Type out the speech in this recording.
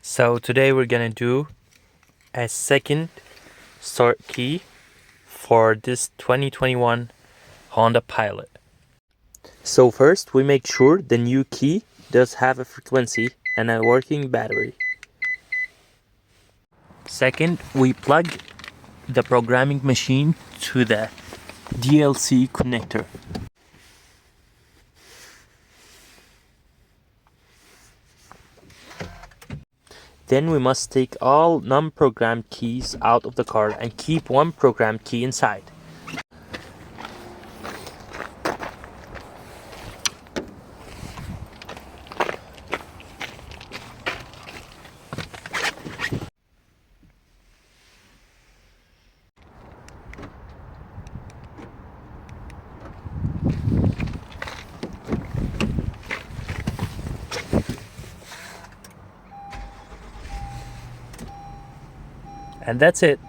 So today we're gonna do a second start key for this 2021 Honda Pilot. So first we make sure the new key does have a frequency and a working battery. Second, we plug the programming machine to the DLC connector. Then we must take all non-programmed keys out of the card and keep one programmed key inside. And that's it.